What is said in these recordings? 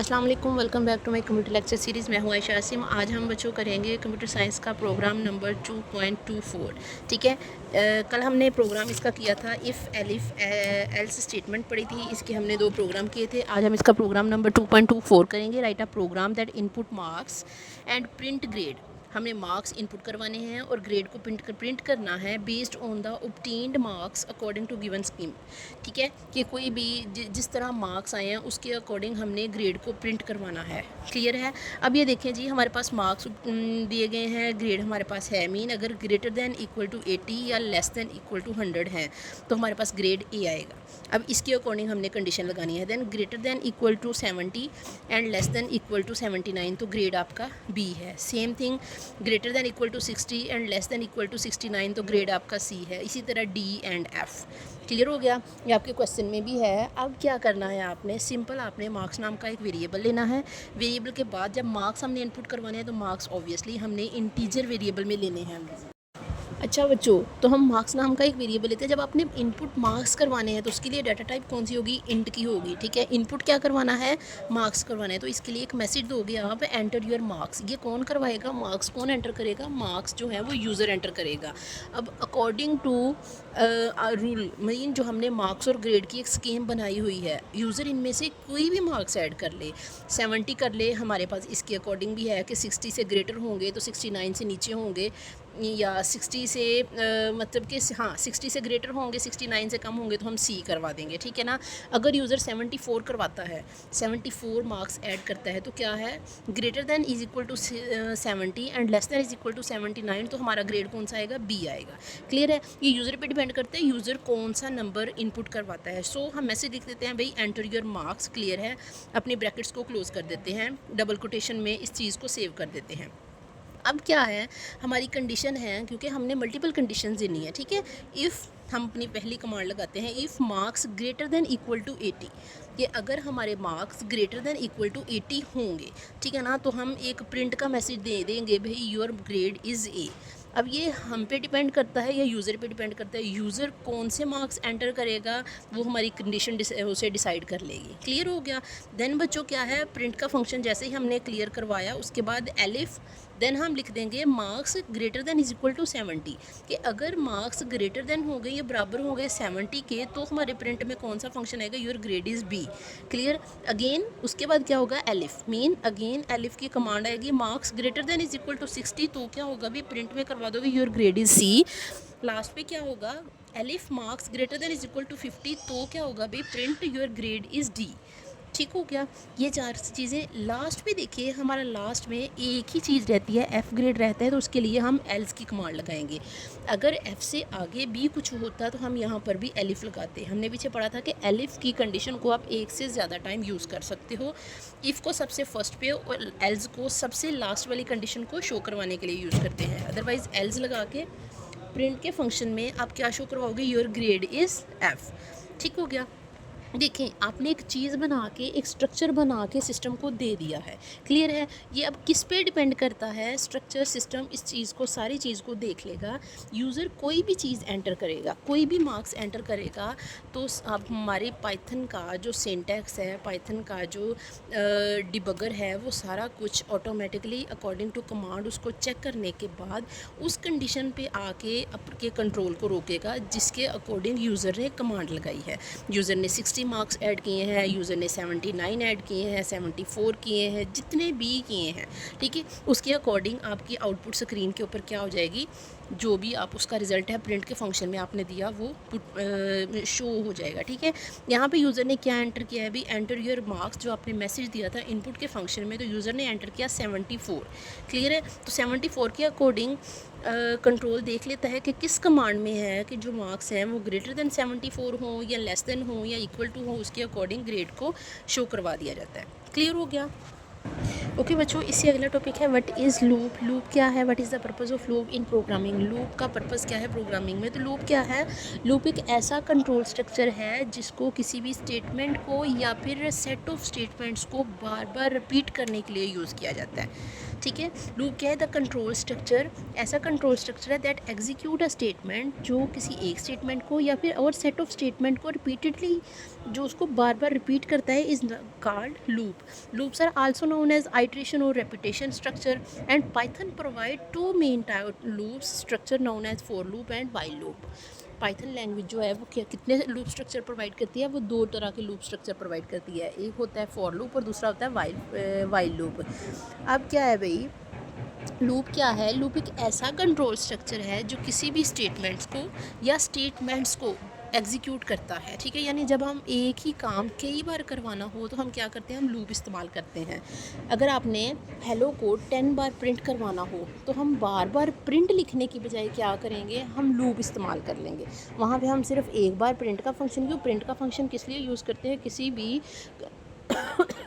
अस्सलाम वालेकुम, welcome back to my computer lecture series. मैं हूं आयशा आसिम। आज हम बच्चों करेंगे कंप्यूटर साइंस का प्रोग्राम नंबर 2.24। ठीक है। कल हमने प्रोग्राम इसका किया था इफ़ एलिफ एल्स स्टेटमेंट पढ़ी थी। इसके हमने 2 प्रोग्राम किए थे। आज हम इसका प्रोग्राम नंबर 2.24 करेंगे। Write a program that input marks and print grade. हमने मार्क्स इनपुट करवाने हैं और ग्रेड को प्रिंट करना है based on the obtained marks according to given scheme. ठीक है, कि कोई भी जिस तरह मार्क्स आए हैं उसके अकॉर्डिंग हमने ग्रेड को प्रिंट करवाना है। क्लियर है। अब ये देखें जी, हमारे पास मार्क्स दिए गए हैं, ग्रेड हमारे पास है। मीन अगर ग्रेटर दैन इक्वल टू 80 या लेस दैन इक्वल टू 100 है तो हमारे पास ग्रेड ए आएगा। अब इसके अकॉर्डिंग हमने कंडीशन लगानी है। Then greater than equal to 70 and less than equal to 79 तो ग्रेड आपका बी है। Same thing greater than equal to 60 and less than equal to 69 तो ग्रेड आपका सी है। इसी तरह डी एंड एफ़। क्लियर हो गया। ये आपके क्वेश्चन में भी है। अब क्या करना है, आपने सिंपल आपने मार्क्स नाम का एक वेरिएबल लेना है। वेरिएबल के बाद जब मार्क्स हमने इनपुट करवाने हैं तो मार्क्स ऑब्वियसली हमने इंटीजर वेरिएबल में लेने हैं। अच्छा बच्चों, तो हम मार्क्स नाम का एक वेरिएबल लेते हैं। जब आपने इनपुट मार्क्स करवाने हैं तो उसके लिए डाटा टाइप कौन सी होगी? इंट की होगी। ठीक है, इनपुट क्या करवाना है? मार्क्स करवाना है। तो इसके लिए एक मैसेज दोगे आप, एंटर योर मार्क्स। ये कौन करवाएगा? मार्क्स कौन एंटर करेगा? मार्क्स जो है वो यूज़र एंटर करेगा। अब अकॉर्डिंग टू रूल मीन जो हमने मार्क्स और ग्रेड की एक स्कीम बनाई हुई है, यूज़र इनमें से कोई भी मार्क्स ऐड कर ले, 70 कर ले, हमारे पास इसके अकॉर्डिंग भी है कि 60 से ग्रेटर होंगे तो 69 से नीचे होंगे, या 60 से मतलब कि हाँ 60 से ग्रेटर होंगे, 69 से कम होंगे तो हम सी करवा देंगे। ठीक है ना। अगर यूज़र 74 करवाता है, 74 मार्क्स ऐड करता है तो क्या है? Greater than is equal to 70 and less than is equal to 79 तो हमारा ग्रेड कौन सा आएगा? बी आएगा। क्लियर है। ये यूज़र पे डिपेंड करता है यूज़र कौन सा नंबर इनपुट करवाता है। सो हम मैसेज लिख देते हैं भाई एंटर योर मार्क्स। क्लियर है। अपनी ब्रैकेट्स को क्लोज कर देते हैं, डबल कोटेशन में इस चीज़ को सेव कर देते हैं। अब क्या है, हमारी कंडीशन है, क्योंकि हमने मल्टीपल कंडीशन देनी है। ठीक है। इफ़ हम अपनी पहली कमांड लगाते हैं, if marks greater than equal to 80, कि अगर हमारे marks greater than equal to 80 होंगे, ठीक है ना, तो हम एक प्रिंट का मैसेज दे देंगे भाई योर ग्रेड इज़ ए। अब ये हम पे डिपेंड करता है या यूज़र पे डिपेंड करता है। यूज़र कौन से मार्क्स एंटर करेगा वो हमारी कंडीशन उसे डिसाइड कर लेगी। क्लियर हो गया। देन बच्चों क्या है, प्रिंट का फंक्शन जैसे ही हमने क्लियर करवाया उसके बाद एलिफ, देन हम लिख देंगे marks greater than is equal to 70, कि अगर मार्क्स ग्रेटर देन हो गए या बराबर हो गए 70 के तो हमारे प्रिंट में कौन सा फंक्शन आएगा? Your grade is B. Clear. Again उसके बाद क्या होगा? एलिफ मीन अगेन एलिफ की कमांड आएगी, marks greater than is equal to 60 तो क्या होगा भी? प्रिंट में करवा दोगे your grade is C. Last पे क्या होगा? Elif marks greater than is equal to 50 तो क्या होगा भाई? Print your grade is D. ठीक हो गया। ये 4 चीज़ें। लास्ट में देखिए, हमारा लास्ट में एक ही चीज़ रहती है, एफ़ ग्रेड रहता है, तो उसके लिए हम एल्स की कमांड लगाएंगे। अगर एफ़ से आगे भी कुछ होता तो हम यहाँ पर भी एलिफ लगाते। हमने पीछे पढ़ा था कि एलिफ की कंडीशन को आप एक से ज़्यादा टाइम यूज़ कर सकते हो। इफ़ को सबसे फर्स्ट पे और एल्स को सबसे लास्ट वाली कंडीशन को शो करवाने के लिए यूज़ करते हैं। अदरवाइज़ एल्स लगा के प्रिंट के फंक्शन में आप क्या शो करवाओगे? Your grade is F. ठीक हो गया। देखें, आपने एक चीज़ बना के, एक स्ट्रक्चर बना के सिस्टम को दे दिया है। क्लियर है। ये अब किस पे डिपेंड करता है? स्ट्रक्चर, सिस्टम इस चीज़ को, सारी चीज़ को देख लेगा। यूज़र कोई भी चीज़ एंटर करेगा, कोई भी मार्क्स एंटर करेगा तो अब हमारे पाइथन का जो सिंटैक्स है, पाइथन का जो डिबगर है, वो सारा कुछ ऑटोमेटिकली अकॉर्डिंग टू कमांड उसको चेक करने के बाद उस कंडीशन पे आके आपके कंट्रोल को रोकेगा जिसके अकॉर्डिंग यूज़र ने कमांड लगाई है। यूज़र ने 60 मार्क्स ऐड किए हैं, यूज़र ने 79 ऐड किए हैं, 74 किए हैं, जितने भी किए हैं, ठीक है, उसके अकॉर्डिंग आपकी आउटपुट स्क्रीन के ऊपर क्या हो जाएगी? जो भी आप उसका रिज़ल्ट है प्रिंट के फंक्शन में आपने दिया वो शो हो जाएगा। ठीक है। यहाँ पे यूज़र ने क्या एंटर किया है? भी एंटर योर मार्क्स, जो आपने मैसेज दिया था इनपुट के फंक्शन में, तो यूज़र ने एंटर किया 74। क्लियर है। तो 74 के अकॉर्डिंग कंट्रोल देख लेता है कि किस कमांड में है कि जो मार्क्स हैं वो ग्रेटर देन 74 हो या लेस देन हो या इक्वल टू हो, उसके अकॉर्डिंग ग्रेड को शो करवा दिया जाता है। क्लियर हो गया। ओके बच्चों, इससे अगला टॉपिक है व्हाट इज़ लूप। लूप क्या है, what is the purpose of loop in programming. Loop का पर्पज़ क्या है प्रोग्रामिंग में। तो लूप क्या है, लूप एक ऐसा कंट्रोल स्ट्रक्चर है जिसको किसी भी स्टेटमेंट को या फिर सेट ऑफ स्टेटमेंट्स को बार बार रिपीट करने के लिए यूज़ किया जाता है। ठीक है, लूप क्या है, द कंट्रोल स्ट्रक्चर, ऐसा कंट्रोल स्ट्रक्चर है दैट एग्जीक्यूट अ स्टेटमेंट, जो किसी एक स्टेटमेंट को या फिर और सेट ऑफ स्टेटमेंट को रिपीटेडली, जो उसको बार बार रिपीट करता है, is called loop. Loops are also known as iteration or repetition structure and Python provide two main type loops structure known as for loop and while loop. Python language जो है वो कितने लूप स्ट्रक्चर प्रोवाइड करती है, वो दो तरह के लूप स्ट्रक्चर प्रोवाइड करती है। एक होता है फॉर लूप और दूसरा होता है वाइल लूप। अब क्या है भाई, लूप क्या है, लूप एक ऐसा कंट्रोल स्ट्रक्चर है जो किसी भी स्टेटमेंट्स को या स्टेटमेंट्स को एग्जीक्यूट करता है। ठीक है, यानी जब हम एक ही काम कई बार करवाना हो तो हम क्या करते हैं, हम लूप इस्तेमाल करते हैं। अगर आपने हेलो को 10 बार प्रिंट करवाना हो तो हम बार बार प्रिंट लिखने की बजाय क्या करेंगे, हम लूप इस्तेमाल कर लेंगे। वहाँ पे हम सिर्फ एक बार प्रिंट का फंक्शन, क्यों प्रिंट का फंक्शन किस लिए यूज़ करते हैं, किसी भी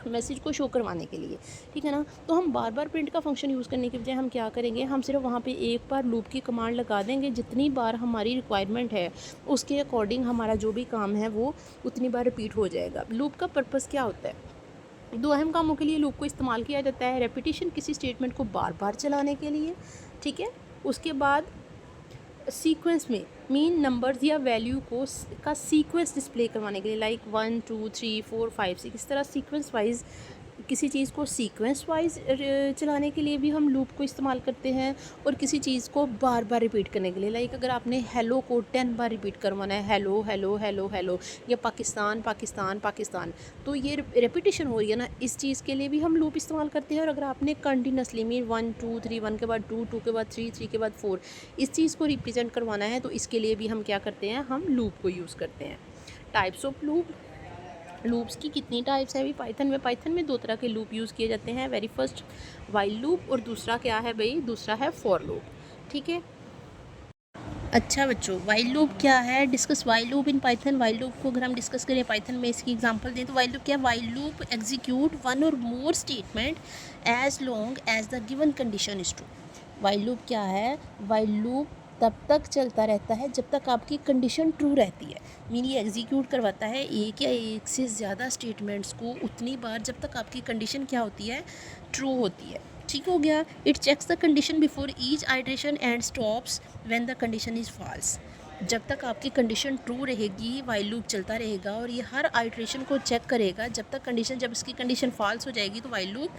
मैसेज को शो करवाने के लिए। ठीक है ना, तो हम बार बार प्रिंट का फंक्शन यूज़ करने के बजाय हम क्या करेंगे, हम सिर्फ वहाँ पे एक बार लूप की कमांड लगा देंगे। जितनी बार हमारी रिक्वायरमेंट है उसके अकॉर्डिंग हमारा जो भी काम है वो उतनी बार रिपीट हो जाएगा। लूप का पर्पज़ क्या होता है, दो अहम कामों के लिए लूप को इस्तेमाल किया जाता है। रेपिटेशन, किसी स्टेटमेंट को बार बार चलाने के लिए। ठीक है, उसके बाद सीक्वेंस में मीन नंबर्स या वैल्यू को का सीक्वेंस डिस्प्ले करवाने के लिए, लाइक 1 2 3 4 5 6, इस तरह सीक्वेंस वाइज किसी चीज़ को सीक्वेंस वाइज चलाने के लिए भी हम लूप को इस्तेमाल करते हैं। और किसी चीज़ को बार बार रिपीट करने के लिए, लाइक अगर आपने हेलो को 10 बार रिपीट करवाना है, हेलो हेलो हेलो हेलो, या पाकिस्तान पाकिस्तान पाकिस्तान, तो ये रेपिटेशन हो रही है ना, इस चीज़ के लिए भी हम लूप इस्तेमाल करते हैं। और अगर आपने कंटिन्यूसली मीन 1 2 3, 1 के बाद 2 2 के बाद 3 3 के बाद 4, इस चीज़ को रिप्रेजेंट करवाना है, तो इसके लिए भी हम क्या करते हैं, हम लूप को यूज़ करते हैं। टाइप्स ऑफ लूप, लूप्स की कितनी टाइप्स है अभी पाइथन में दो तरह के लूप यूज़ किए जाते हैं। वेरी फर्स्ट वाइल लूप और दूसरा क्या है भाई, दूसरा है फॉर लूप। ठीक है, अच्छा बच्चों, वाइल लूप क्या है, discuss while loop in Python. While loop को अगर हम डिस्कस करें पाइथन में, इसकी एग्जांपल दें तो वाइल लूप क्या है, while loop execute one or more statement as long as the given condition is true. While loop क्या है, वाइल लूप तब तक चलता रहता है जब तक आपकी कंडीशन ट्रू रहती है। मीन ये एग्जीक्यूट करवाता है एक या एक से ज़्यादा स्टेटमेंट्स को उतनी बार जब तक आपकी कंडीशन क्या होती है, ट्रू होती है। ठीक हो गया, it checks the condition before each iteration and stops when the condition is false. जब तक आपकी कंडीशन ट्रू रहेगी वाइल लूप चलता रहेगा और ये हर आइट्रेशन को चेक करेगा। जब इसकी कंडीशन फॉल्स हो जाएगी तो वाइल लूप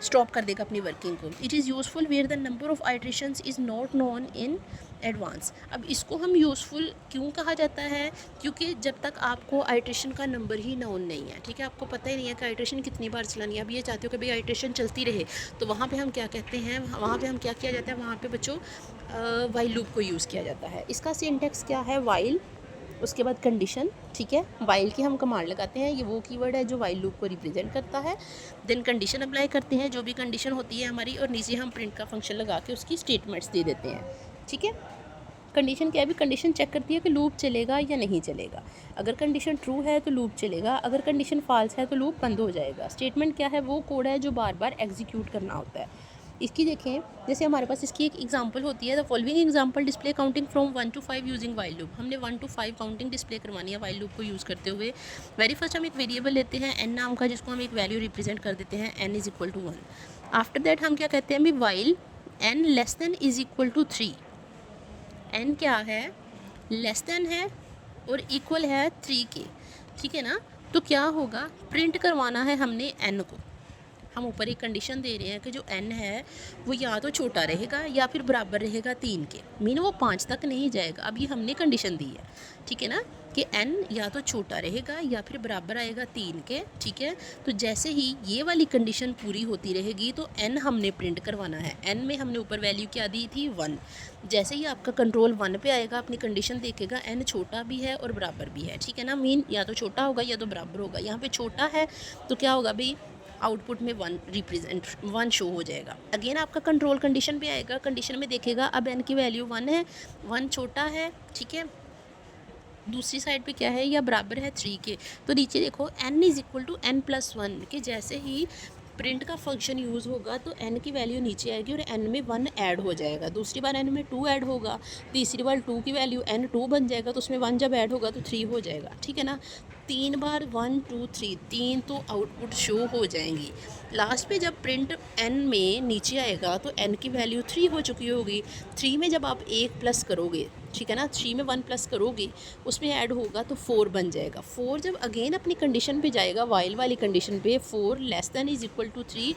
स्टॉप कर देगा अपनी वर्किंग को। It is useful where the number of iterations is not known in advance. अब इसको हम यूज़फुल क्यों कहा जाता है, क्योंकि जब तक आपको आइट्रेशन का नंबर ही नोन नहीं है, ठीक है, आपको पता ही नहीं है कि आइट्रेशन कितनी बार चलानी है। अब ये चाहते हो कि भाई आइट्रेशन चलती रहे, तो वहाँ पे हम क्या कहते हैं, वहाँ पे हम क्या किया जाता है, वहाँ पे बच्चों वाइल लूप को यूज़ किया जाता है। इसका सिंटैक्स क्या है, वाइल, उसके बाद कंडीशन। ठीक है, वाइल की हम कमांड लगाते हैं, ये वो कीवर्ड है जो वाइल लूप को रिप्रेजेंट करता है। देन कंडीशन अप्लाई करते हैं, जो भी कंडीशन होती है हमारी, और नीचे हम प्रिंट का फंक्शन लगा के उसकी स्टेटमेंट्स दे देते हैं। ठीक है, कंडीशन क्या है भी, कंडीशन चेक करती है कि लूप चलेगा या नहीं चलेगा। अगर कंडीशन ट्रू है तो लूप चलेगा, अगर कंडीशन फॉल्स है तो लूप बंद हो जाएगा। स्टेटमेंट क्या है, वो कोड है जो बार बार एग्जीक्यूट करना होता है। इसकी देखें, जैसे हमारे पास इसकी एक एग्जांपल होती है, the following example display counting from 1 to 5 using while loop. हमने 1 to 5 काउंटिंग डिस्प्ले करवानी है वाइल लूप को यूज़ करते हुए। वेरी फर्स्ट हम एक वेरिएबल लेते हैं n नाम का, जिसको हम एक वैल्यू रिप्रेजेंट कर देते हैं, n is equal to 1। After that हम क्या कहते हैं, while n less than is equal to 3। n क्या है, लेस देन है और इक्वल है 3 के। ठीक है ना, तो क्या होगा, प्रिंट करवाना है हमने n को। हम ऊपर एक कंडीशन दे रहे हैं कि जो n है वो या तो छोटा रहेगा या फिर बराबर रहेगा 3 के, मीन वो 5 तक नहीं जाएगा। अब ये हमने कंडीशन दी है, ठीक है ना, कि n या तो छोटा रहेगा या फिर बराबर आएगा 3 के। ठीक है, तो जैसे ही ये वाली कंडीशन पूरी होती रहेगी तो n हमने प्रिंट करवाना है। n में हमने ऊपर वैल्यू क्या दी थी, 1। जैसे ही आपका कंट्रोल 1 पे आएगा, अपनी कंडीशन देखेगा n छोटा भी है और बराबर भी है। ठीक है ना, मीन या तो छोटा होगा या तो बराबर होगा। यहाँ पे छोटा है तो क्या होगा भाई, आउटपुट में 1 शो हो जाएगा। अगेन आपका कंट्रोल कंडीशन पे आएगा, कंडीशन में देखेगा अब n की वैल्यू 1 है, 1 छोटा है। ठीक है, दूसरी साइड पे क्या है, या बराबर है 3 के, तो नीचे देखो n is equal to n+1 के। जैसे ही प्रिंट का फंक्शन यूज़ होगा तो n की वैल्यू नीचे आएगी और n में 1 ऐड हो जाएगा, दूसरी बार n में 2 ऐड होगा, तीसरी बार 2 की वैल्यू n 2 बन जाएगा, तो उसमें 1 जब ऐड होगा तो 3 हो जाएगा, ठीक है ना। 3 बार 1 2 3 3 तो आउटपुट शो हो जाएंगी। लास्ट पे जब प्रिंट n में नीचे आएगा तो n की वैल्यू 3 हो चुकी होगी। 3 में जब आप 1 प्लस करोगे, ठीक है ना, 3 में 1 प्लस करोगे उसमें ऐड होगा तो 4 बन जाएगा। 4 जब अगेन अपनी कंडीशन पे जाएगा, वाइल वाली कंडीशन पे, 4 less than is equal to 3,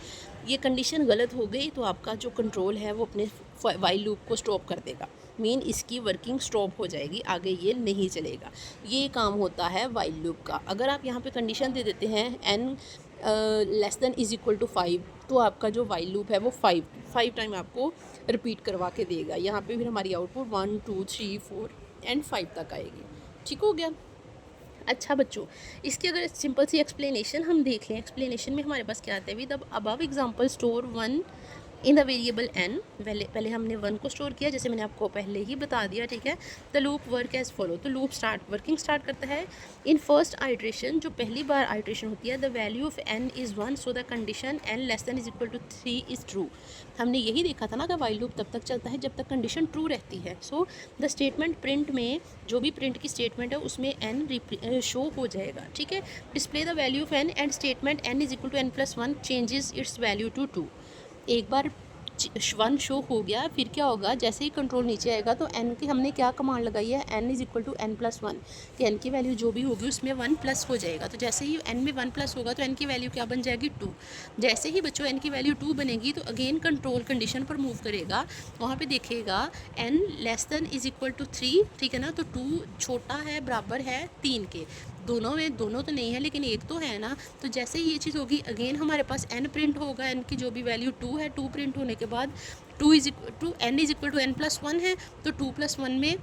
ये कंडीशन गलत हो गई तो आपका जो कंट्रोल है वो अपने वाइल लूप को स्टॉप कर देगा, मीन इसकी वर्किंग स्टॉप हो जाएगी, आगे ये नहीं चलेगा। ये काम होता है वाइल लूप का। अगर आप यहाँ पे कंडीशन दे देते हैं n less than is equal to 5, तो आपका जो वाइल लूप है वो 5 टाइम आपको रिपीट करवा के देगा। यहाँ पे फिर हमारी आउटपुट 1 2 3 4 एंड 5 तक आएगी। ठीक हो गया। अच्छा बच्चों, इसकी अगर सिंपल सी एक्सप्लेनेशन हम देख लें, एक्सप्लेनेशन में हमारे पास क्या आता है, with above example store 1 in the variable n। पहले हमने 1 को स्टोर किया, जैसे मैंने आपको पहले ही बता दिया, ठीक है। The loop work as follow, तो लूप वर्किंग स्टार्ट करता है इन फर्स्ट आइट्रेशन, जो पहली बार आइट्रेशन होती है, the value of n is 1, so the condition n less than is equal to 3 is true. हमने यही देखा था ना कि वाइल लूप तब तक चलता है जब तक कंडीशन ट्रू रहती है। सो द स्टेटमेंट प्रिंट में, जो भी प्रिंट की स्टेटमेंट है उसमें n शो हो जाएगा, ठीक है। Display the value of n and statement n is equal to n+1 changes its value to 2। एक बार 1 शो हो गया, फिर क्या होगा, जैसे ही कंट्रोल नीचे आएगा तो n की हमने क्या कमांड लगाई है, n is equal to n+1, कि n की वैल्यू जो भी होगी उसमें 1 प्लस हो जाएगा। तो जैसे ही n में 1 प्लस होगा तो n की वैल्यू क्या बन जाएगी, 2। जैसे ही बच्चों n की वैल्यू 2 बनेगी तो अगेन कंट्रोल कंडीशन पर मूव करेगा, वहाँ पे देखेगा n less than is equal to 3, ठीक है ना। तो 2 छोटा है, बराबर है 3 के, दोनों तो नहीं है लेकिन एक तो है ना। तो जैसे ही ये चीज़ होगी अगेन हमारे पास n प्रिंट होगा, n की जो भी वैल्यू 2 है, 2 प्रिंट होने के बाद n is equal to n+1 है, तो 2+1 में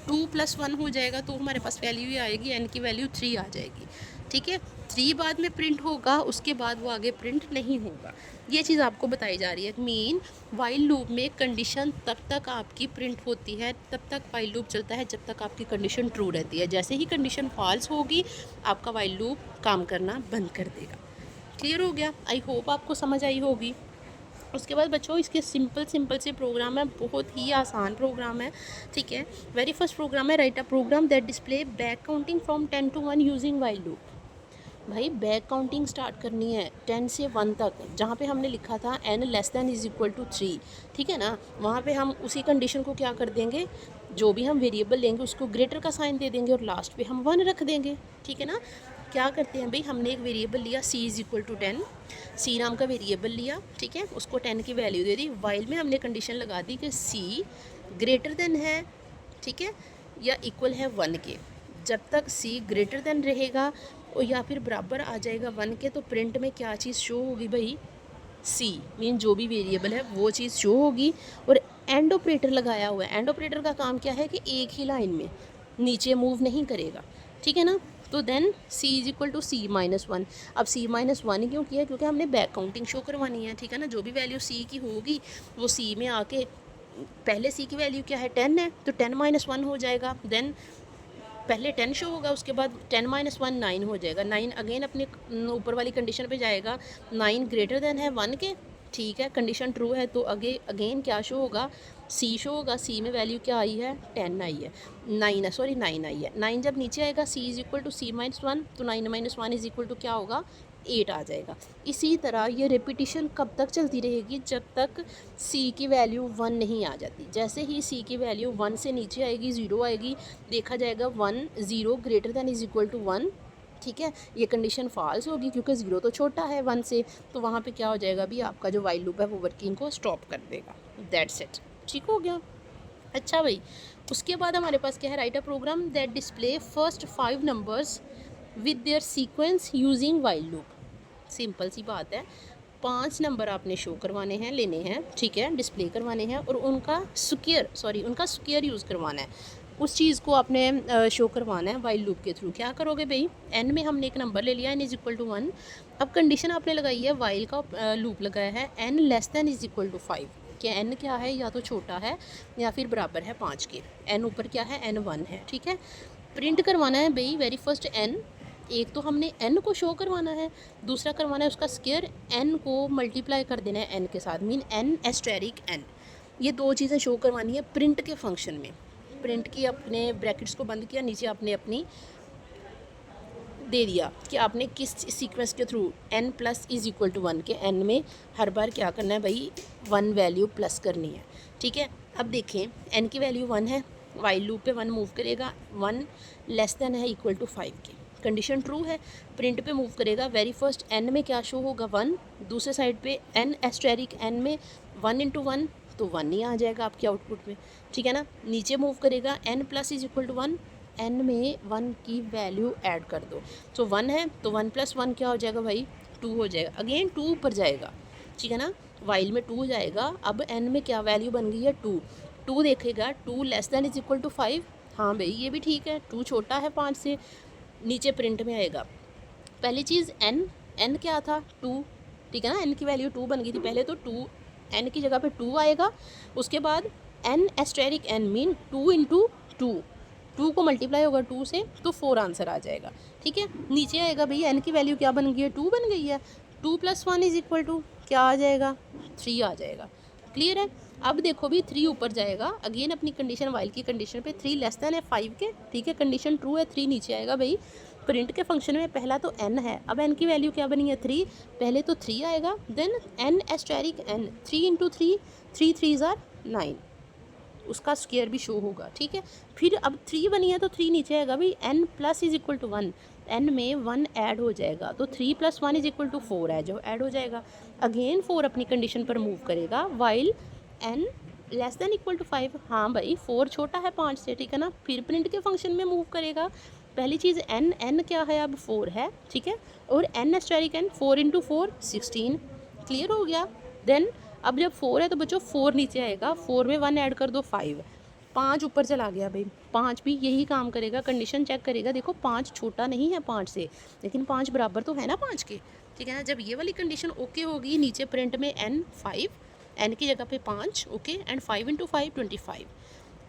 2+1 हो जाएगा, तो हमारे पास वैल्यू ये आएगी, n की वैल्यू 3 आ जाएगी, ठीक है। 3 बाद में प्रिंट होगा, उसके बाद वो आगे प्रिंट नहीं होगा। ये चीज़ आपको बताई जा रही है। मीन वाइल लूप में कंडीशन तब तक आपकी प्रिंट होती है, तब तक वाइल लूप चलता है जब तक आपकी कंडीशन ट्रू रहती है। जैसे ही कंडीशन फॉल्स होगी आपका वाइल लूप काम करना बंद कर देगा। क्लियर हो गया? आई होप आपको समझ आई होगी। उसके बाद बच्चों इसके सिंपल से प्रोग्राम है, बहुत ही आसान प्रोग्राम है, ठीक है। वेरी फर्स्ट प्रोग्राम है, write a program that display back counting from 10 to 1 using while loop. भाई बैक काउंटिंग स्टार्ट करनी है 10 से 1 तक, जहाँ पे हमने लिखा था n less than is equal to 3, ठीक है ना। वहाँ पे हम उसी कंडीशन को क्या कर देंगे, जो भी हम वेरिएबल लेंगे उसको ग्रेटर का साइन दे देंगे और लास्ट पे हम 1 रख देंगे, ठीक है ना। क्या करते हैं भाई, हमने एक वेरिएबल लिया c is equal to 10, c नाम का वेरिएबल लिया, ठीक है, उसको 10 की वैल्यू दे दी। वाइल में हमने कंडीशन लगा दी कि c ग्रेटर देन है, ठीक है, या इक्वल है 1 के। जब तक c ग्रेटर देन रहेगा और या फिर बराबर आ जाएगा 1 के, तो प्रिंट में क्या चीज़ शो होगी भाई, c, मीन जो भी वेरिएबल है वो चीज़ शो होगी। और एंड ऑपरेटर लगाया हुआ है, एंड ऑपरेटर का काम क्या है कि एक ही लाइन में नीचे मूव नहीं करेगा, ठीक है ना। तो then c is equal to c-1। अब c-1 क्यों किया, क्योंकि हमने बैक काउंटिंग शो करवानी है, ठीक है ना। जो भी वैल्यू c की होगी वो c में आके, पहले c की वैल्यू क्या है 10 है, तो 10-1 हो जाएगा। देन पहले 10 शो होगा, उसके बाद 10-1 9 हो जाएगा। 9 अगेन अपने ऊपर वाली कंडीशन पे जाएगा, 9 ग्रेटर देन है 1 के, ठीक है, कंडीशन ट्रू है, तो अगेन क्या शो होगा, c शो होगा। c में वैल्यू क्या आई है, 10 आई है, 9 आई है। 9 जब नीचे आएगा c is equal to c-1, तो 9-1 इज इक्वल टू क्या होगा, 8 आ जाएगा। इसी तरह ये रिपीटिशन कब तक चलती रहेगी, जब तक c की वैल्यू 1 नहीं आ जाती। जैसे ही c की वैल्यू 1 से नीचे आएगी, 0 आएगी, देखा जाएगा 1 0 greater than is equal to 1, ठीक है। ये कंडीशन फॉल्स होगी क्योंकि 0 तो छोटा है 1 से, तो वहाँ पे क्या हो जाएगा भी, आपका जो वाइल लूप है वो वर्किंग को स्टॉप कर देगा। दैट्स इट, ठीक हो गया। अच्छा भाई, उसके बाद हमारे पास क्या है, write a program that display first 5 numbers with their sequence using while loop. Simple सी बात है, 5 नंबर आपने शो करवाने हैं, लेने हैं, ठीक है, डिस्प्ले करवाने हैं, और उनका स्क्वायर यूज़ करवाना है। उस चीज़ को आपने शो करवाना है वाइल लूप के थ्रू। क्या करोगे भाई, n में हमने एक नंबर ले लिया, n इज इक्वल टू 1। अब कंडीशन आपने लगाई है, वाइल का लूप लगाया है, n less than is equal to 5, कि n क्या है, या तो छोटा है या फिर बराबर है 5 के। n ऊपर क्या है, n 1 है, ठीक है। प्रिंट करवाना है भाई वेरी फर्स्ट n, एक तो हमने n को शो करवाना है, दूसरा करवाना है उसका स्क्वायर, n को मल्टीप्लाई कर देना है n के साथ, मीन n एस्टेरिक n। ये दो चीज़ें शो करवानी है प्रिंट के फंक्शन में। प्रिंट की अपने ब्रैकेट्स को बंद किया, नीचे आपने अपनी दे दिया कि आपने किस सीक्वेंस के through n plus is equal to 1 के n में हर बार क्या करना है भाई, 1 वैल्यू प्लस करनी है। ठीक है, अब देखें n की वैल्यू 1 है, वाइल लूप पे 1 मूव करेगा, 1 लेस देन है इक्वल टू 5 के, कंडीशन ट्रू है, प्रिंट पे मूव करेगा, वेरी फर्स्ट n में क्या शो होगा 1, दूसरे साइड पे n एस्टेरिक n में 1 इंटू 1 तो 1 ही आ जाएगा आपके आउटपुट में। ठीक है ना, नीचे मूव करेगा n plus is equal to 1, n में 1 की वैल्यू ऐड कर दो, तो 1 है तो 1 प्लस 1 क्या हो जाएगा भाई, 2 हो जाएगा, अगेन 2 ऊपर जाएगा। ठीक है ना, वाइल में 2 जाएगा, अब n में क्या वैल्यू बन गई है 2, 2 देखेगा 2 less than is equal to 5, हाँ भाई ये भी ठीक है, 2 छोटा है 5 से, नीचे प्रिंट में आएगा। पहली चीज़ n क्या था 2, ठीक है ना, n की वैल्यू 2 बन गई थी पहले, तो 2 n की जगह पे 2 आएगा, उसके बाद n asterisk n mean 2 into 2 को मल्टीप्लाई होगा 2 से तो 4 आंसर आ जाएगा। ठीक है, नीचे आएगा भाई n की वैल्यू क्या बन गई है, 2 बन गई है, 2 प्लस 1 इज इक्वल टू क्या आ जाएगा, 3 आ जाएगा। क्लियर है, अब देखो भी 3 ऊपर जाएगा, अगेन अपनी कंडीशन वाइल की कंडीशन पे 3 लेस देन है 5 के, ठीक है, कंडीशन ट्रू है, 3 नीचे आएगा भाई। प्रिंट के फंक्शन में पहला तो n है, अब n की वैल्यू क्या बनी है 3, पहले तो 3 आएगा, then n asterisk n, 3 into 3, 3 3 ज़ार 9, उसका स्क्वायर भी शो होगा। ठीक है, फिर अब 3 बनी है तो 3 नीचे आएगा भाई, n plus is equal to 1, n में 1 ऐड हो जाएगा, तो 3 प्लस 1 इज इक्वल टू 4 है जो ऐड हो जाएगा, अगेन 4 अपनी कंडीशन पर मूव करेगा, while n less than equal to 5, हाँ भाई 4 छोटा है 5 से, ठीक है ना, फिर प्रिंट के फंक्शन में मूव करेगा, पहली चीज़ n क्या है अब 4 है, ठीक है, और n asterisk n 4 into 4 16, clear हो गया। देन अब जब 4 है तो बच्चों 4 नीचे आएगा, 4 में 1 ऐड कर दो 5, 5 ऊपर चला गया भाई, 5 भी यही काम करेगा, कंडीशन चेक करेगा, देखो 5 छोटा नहीं है 5 से, लेकिन 5 बराबर तो है ना 5 के। ठीक है ना, जब ये वाली कंडीशन ओके होगी, नीचे प्रिंट में n 5, n की जगह पे 5, ओके, एंड 5 इंटू 5 25।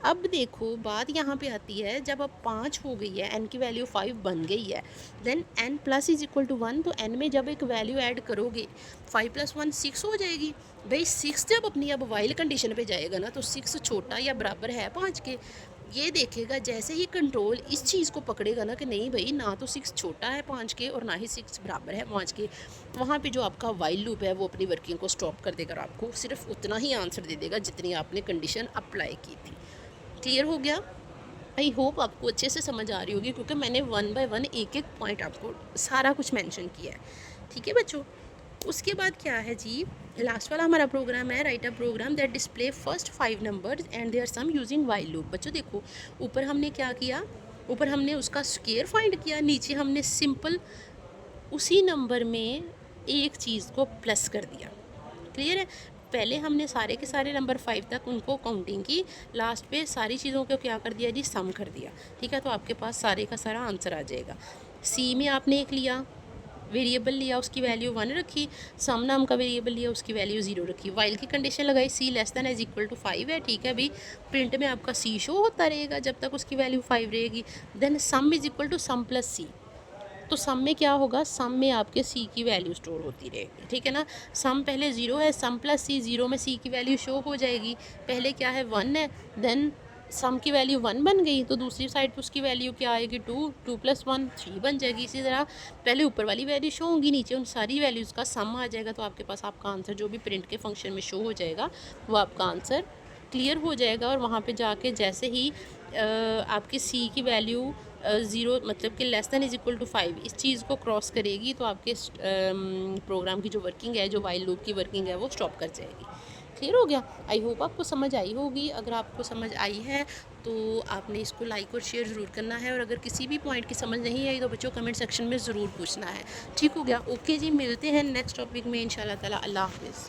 अब देखो बात यहाँ पे आती है, जब अब 5 हो गई है, n की वैल्यू 5 बन गई है, then n plus is equal to 1, तो n में जब एक वैल्यू ऐड करोगे 5 प्लस 1 6 हो जाएगी भाई। 6 जब अपनी अब वाइल कंडीशन पे जाएगा ना, तो 6 छोटा या बराबर है 5 के, ये देखेगा जैसे ही कंट्रोल इस चीज़ को पकड़ेगा ना कि नहीं भाई, ना तो 6 छोटा है 5 के और ना ही 6 बराबर है 5 के, वहाँ पे जो आपका वाइल लूप है वो अपनी वर्किंग को स्टॉप कर देगा और आपको सिर्फ उतना ही आंसर दे देगा जितनी आपने कंडीशन अप्लाई की थी। क्लियर हो गया, आई होप आपको अच्छे से समझ आ रही होगी, क्योंकि मैंने 1 बाय 1 एक एक पॉइंट आपको सारा कुछ मेंशन किया है। ठीक है बच्चों, उसके बाद क्या है जी, लास्ट वाला हमारा प्रोग्राम है, write a program that display first 5 numbers and their sum using while loop. बच्चों देखो ऊपर हमने क्या किया, ऊपर हमने उसका स्क्वायर फाइंड किया, नीचे हमने सिंपल उसी नंबर में एक चीज़ को प्लस कर दिया। क्लियर है, पहले हमने सारे के सारे नंबर 5 तक उनको काउंटिंग की, लास्ट पे सारी चीज़ों को क्या कर दिया जी, सम कर दिया। ठीक है, तो आपके पास सारे का सारा आंसर आ जाएगा। सी में आपने एक लिया वेरिएबल, लिया उसकी वैल्यू 1 रखी, सम नाम का वेरिएबल लिया उसकी वैल्यू 0 रखी, वाइल की कंडीशन लगाई, C less than is equal to 5 है। ठीक है भाई, प्रिंट में आपका सी शो होता रहेगा जब तक उसकी वैल्यू 5 रहेगी। Then sum is equal to sum plus C, तो सम में क्या होगा, सम में आपके सी की वैल्यू स्टोर होती रहेगी। ठीक है ना, सम पहले 0 है, सम प्लस सी, 0 में सी की वैल्यू शो हो जाएगी, पहले क्या है 1 है, देन सम की वैल्यू 1 बन गई, तो दूसरी साइड पर उसकी वैल्यू क्या आएगी 2, 2 प्लस 1 3 बन जाएगी। इसी तरह पहले ऊपर वाली वैल्यू शो होगी, नीचे उन सारी वैल्यूज़ का सम आ जाएगा, तो आपके पास आपका आंसर जो भी प्रिंट के फंक्शन में शो हो जाएगा वो आपका आंसर क्लियर हो जाएगा। और वहाँ पे जाके जैसे ही आपकी सी की वैल्यू 0 मतलब कि less than is equal to 5 इस चीज़ को क्रॉस करेगी, तो आपके प्रोग्राम की जो वर्किंग है, जो वाइल लूप की वर्किंग है, वो स्टॉप कर जाएगी। क्लियर हो गया, आई होप आपको समझ आई होगी। अगर आपको समझ आई है तो आपने इसको लाइक और शेयर ज़रूर करना है, और अगर किसी भी पॉइंट की समझ नहीं आई तो बच्चों कमेंट सेक्शन में ज़रूर पूछना है। ठीक हो गया, ओके जी, मिलते हैं नेक्स्ट टॉपिक में इंशाल्लाह ताला। अल्लाह हाफिज़।